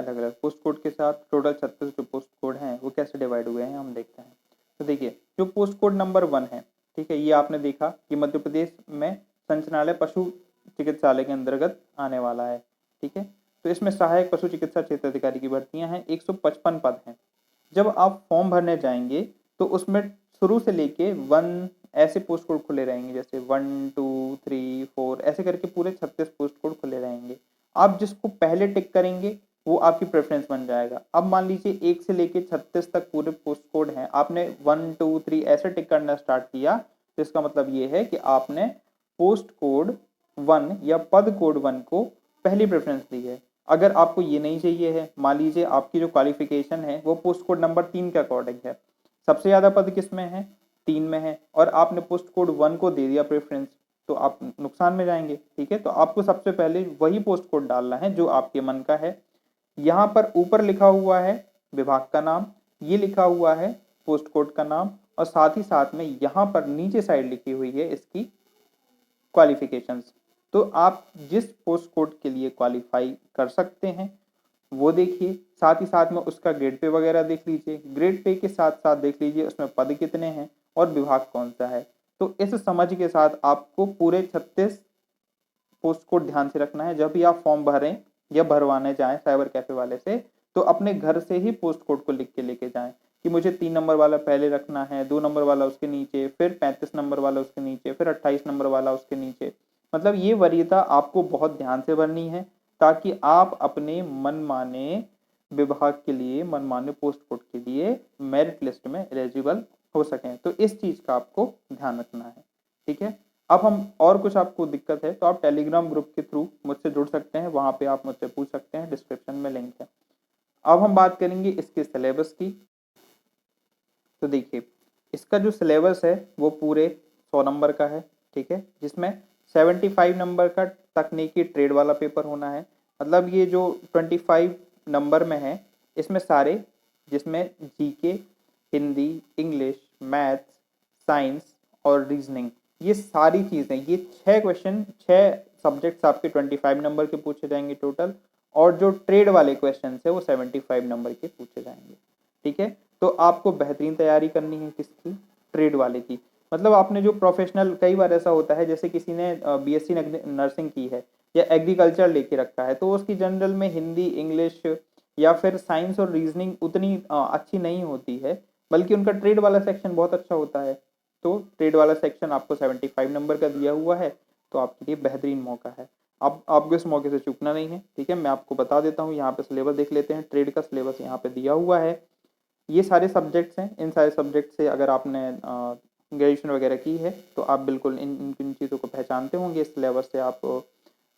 अलग अलग post code के साथ। टोटल 36 जो पोस्ट कोड हैं वो कैसे डिवाइड हुए हैं हम देखते हैं। तो देखिए जो पोस्ट कोड नंबर 1 है, ठीक है, ये आपने देखा कि मध्य प्रदेश में संचालय पशु चिकित्सालय के अंतर्गत आने वाला है, ठीक है। तो इसमें सहायक पशु चिकित्सा क्षेत्र अधिकारी की भर्तियां हैं, 155 पद हैं। जब आप फॉर्म भरने जाएंगे तो उसमें शुरू से लेके 1 ऐसे पोस्ट कोड खुले रहेंगे, जैसे 1 2 3 4 ऐसे करके पूरे 36 पोस्ट कोड खुले रहेंगे। आप जिसको पहले टिक करेंगे वो आपकी प्रेफरेंस बन जाएगा। अब मान लीजिए 1 से लेके 36 तक पूरे पोस्ट कोड हैं, आपने 1 2 3 ऐसे टिक करना स्टार्ट किया, तो इसका मतलब ये है कि आपने पोस्ट कोड 1 या पद कोड 1 को पहली प्रेफरेंस दी है। अगर आपको ये नहीं चाहिए है, मान लीजिए आपकी जो क्वालिफिकेशन है वो पोस्ट कोड नंबर 3 के अकॉर्डिंग है, सबसे ज्यादा पद किस में है, 3 में है, और आपने पोस्ट कोड 1 को दे दिया प्रेफरेंस, तो आप नुकसान में जाएंगे, ठीक है। तो आपको सबसे पहले वही पोस्ट कोड डालना है जो आपके मन का है। यहाँ पर ऊपर लिखा हुआ है विभाग का नाम, ये लिखा हुआ है पोस्ट कोड का नाम, और साथ ही साथ में यहाँ पर नीचे साइड लिखी हुई है इसकी क्वालिफिकेशंस। तो आप जिस पोस्ट कोड के लिए क्वालिफाई कर सकते हैं वो देखिए, साथ ही साथ में उसका ग्रेड पे वगैरह देख लीजिए, ग्रेड पे के साथ साथ देख लीजिए उसमें पद कितने हैं और विभाग कौन सा है। तो इस समझ के साथ आपको पूरे 36 पोस्ट कोड ध्यान से रखना है। जब भी आप फॉर्म भरें या भरवाने जाएं साइबर कैफे वाले से, तो अपने घर से ही पोस्ट कोड को लिख के लेके जाएं कि मुझे 3 नंबर वाला पहले रखना है, 2 नंबर वाला उसके नीचे, फिर 35 नंबर वाला उसके नीचे, फिर 28 नंबर वाला उसके नीचे। मतलब ये वरीयता आपको बहुत ध्यान से भरनी है ताकि आप अपने मनमाने विभाग के लिए, मनमाने पोस्ट कोड के लिए मेरिट लिस्ट में एलिजिबल हो सकें। तो इस चीज का आपको ध्यान रखना है, ठीक है। अब हम और कुछ आपको दिक्कत है तो आप टेलीग्राम ग्रुप के थ्रू मुझसे जुड़ सकते हैं, वहां पे आप मुझसे पूछ सकते हैं, डिस्क्रिप्शन में लिंक है। अब हम बात करेंगे इसके सिलेबस की। तो देखिए इसका जो सिलेबस है वो पूरे 100 नंबर का है, ठीक है, जिसमें 75 नंबर का तकनीकी ट्रेड वाला पेपर होना है। मतलब ये जो 25 नंबर में है इसमें सारे, जिसमें GK, Hindi, English, maths, science और रीजनिंग, ये सारी चीज़ें, ये 6 क्वेश्चन, 6 सब्जेक्ट्स आपके 25 नंबर के पूछे जाएंगे टोटल, और जो ट्रेड वाले क्वेश्चन है वो 75 नंबर के पूछे जाएंगे, ठीक है। तो आपको बेहतरीन तैयारी करनी है किसकी, ट्रेड वाले की। मतलब आपने जो प्रोफेशनल, कई बार ऐसा होता है जैसे किसी ने बीएससी नर्सिंग की है या एग्रीकल्चर लेके रखा है, तो उसकी जनरल में हिंदी, इंग्लिश या फिर साइंस और रीजनिंग उतनी अच्छी नहीं होती है, बल्कि उनका ट्रेड वाला सेक्शन बहुत अच्छा होता है। तो ट्रेड वाला सेक्शन आपको 75 नंबर का दिया हुआ है, तो आपके लिए बेहतरीन मौका है। अब आपको इस मौके से चूकना नहीं है, ठीक है। मैं आपको बता देता हूँ, यहाँ पे सिलेबस देख लेते हैं। ट्रेड का सिलेबस यहाँ पे दिया हुआ है, ये सारे सब्जेक्ट्स हैं। इन सारे सब्जेक्ट से अगर आपने ग्रेजुएशन वगैरह की है तो आप बिल्कुल इन चीज़ों को पहचानते होंगे, इस सिलेबस से आप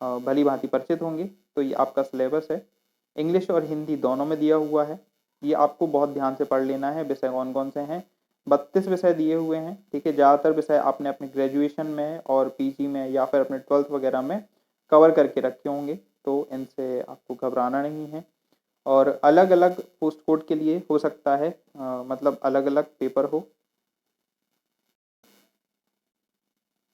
भली भांति परिचित होंगे। तो ये आपका सिलेबस है, इंग्लिश और हिंदी दोनों में दिया हुआ है। ये आपको बहुत ध्यान से पढ़ लेना है। विषय कौन कौन से हैं, 32 विषय दिए हुए हैं, ठीक है। ज़्यादातर विषय आपने अपने ग्रेजुएशन में और पीजी में या फिर अपने 12th वगैरह में कवर करके रखे होंगे, तो इनसे आपको घबराना नहीं है। और अलग अलग पोस्ट कोड के लिए हो सकता है मतलब अलग अलग पेपर हो,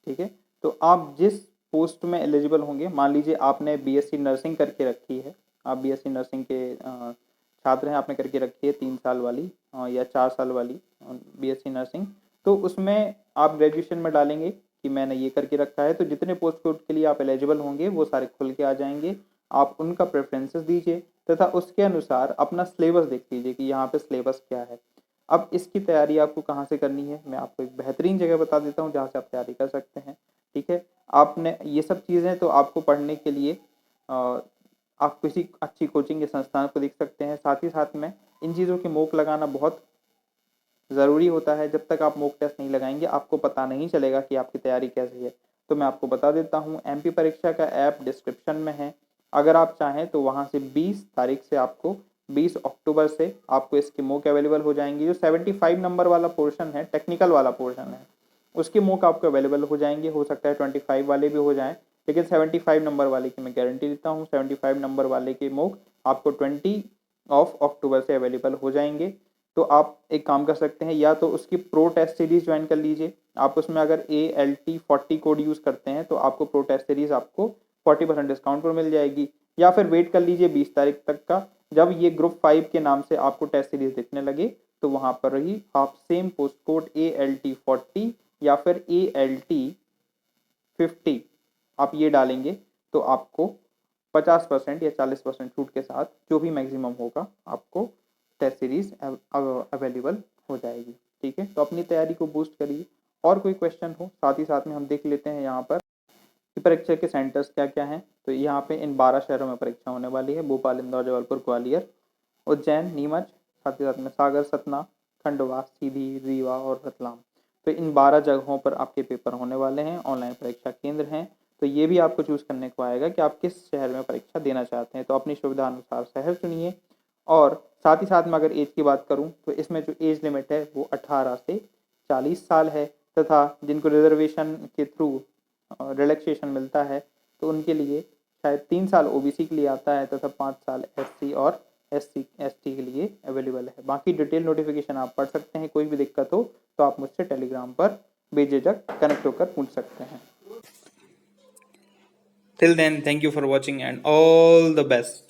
ठीक है। तो आप जिस पोस्ट में एलिजिबल होंगे, मान लीजिए आपने बीएससी नर्सिंग करके रखी है, आप बीएससी नर्सिंग के छात्र हैं, आपने करके रखी है 3 साल वाली या 4 साल वाली बीएससी नर्सिंग, तो उसमें आप ग्रेजुएशन में डालेंगे कि मैंने ये करके रखा है। तो जितने पोस्ट कोड के लिए आप एलिजिबल होंगे वो सारे खुल के आ जाएंगे, आप उनका प्रेफरेंसेस दीजिए तथा उसके अनुसार अपना सिलेबस देख लीजिए कि यहाँ पे सिलेबस क्या है। अब इसकी तैयारी आपको कहाँ से करनी है, मैं आपको एक बेहतरीन जगह बता देता हूँ जहाँ से आप तैयारी कर सकते हैं, ठीक है। आपने ये सब चीज़ें तो आपको पढ़ने के लिए आप किसी अच्छी कोचिंग के संस्थान को देख सकते हैं। साथ ही साथ में इन चीज़ों के मॉक लगाना बहुत ज़रूरी होता है। जब तक आप मॉक टेस्ट नहीं लगाएंगे आपको पता नहीं चलेगा कि आपकी तैयारी कैसी है। तो मैं आपको बता देता हूँ, एमपी परीक्षा का ऐप डिस्क्रिप्शन में है, अगर आप चाहें तो वहाँ से 20 तारीख से आपको 20 अक्टूबर से आपको इसके मॉक अवेलेबल हो जाएंगे। जो 75 नंबर वाला पोर्शन है, टेक्निकल वाला पोर्शन है, उसके मॉक आपको अवेलेबल हो जाएंगे। हो सकता है 25 वाले भी हो जाएं, लेकिन 75 नंबर वाले की मैं गारंटी देता हूँ, 75 नंबर वाले के मॉक आपको 20 अक्टूबर से अवेलेबल हो जाएंगे। तो आप एक काम कर सकते हैं, या तो उसकी प्रो टेस्ट सीरीज ज्वाइन कर लीजिए। आप उसमें अगर ALT40 कोड यूज़ करते हैं तो आपको प्रो टेस्ट सीरीज आपको 40% डिस्काउंट पर मिल जाएगी, या फिर वेट कर लीजिए 20 तारीख तक का, जब ये ग्रुप 5 के नाम से आपको टेस्ट सीरीज दिखने लगे तो वहां पर ही आप सेम पोस्ट कोड ALT40 या फिर ALT50 आप ये डालेंगे तो आपको 50% या 40% छूट के साथ जो भी मैक्सिमम होगा आपको टेस्ट सीरीज अवेलेबल हो जाएगी। ठीक है, तो अपनी तैयारी को बूस्ट करिए। और कोई क्वेश्चन हो साथ ही साथ में हम देख लेते हैं यहाँ पर कि परीक्षा के सेंटर्स क्या क्या हैं। तो यहाँ पे इन 12 शहरों में परीक्षा होने वाली है, भोपाल, इंदौर, जबलपुर, ग्वालियर, उज्जैन, नीमच, साथ ही साथ में सागर, सतना, खंडवा, सीधी, रीवा और रतलाम। तो इन 12 जगहों पर आपके पेपर होने वाले हैं, ऑनलाइन परीक्षा केंद्र हैं। तो ये भी आपको चूज करने को आएगा कि आप किस शहर में परीक्षा देना चाहते हैं। तो अपनी सुविधा अनुसार शहर चुनिए। और साथ ही साथ में अगर एज की बात करूं तो इसमें जो एज लिमिट है वो 18 से 40 साल है, तथा जिनको रिजर्वेशन के थ्रू रिलैक्सेशन मिलता है तो उनके लिए शायद 3 साल ओबीसी के लिए आता है तथा 5 साल एससी और एसटी के लिए अवेलेबल है। बाकी डिटेल नोटिफिकेशन आप पढ़ सकते हैं। कोई भी दिक्कत हो तो आप मुझसे टेलीग्राम पर बेझिझक कनेक्ट होकर पूछ सकते हैं। Till then, thank you for watching and all the best.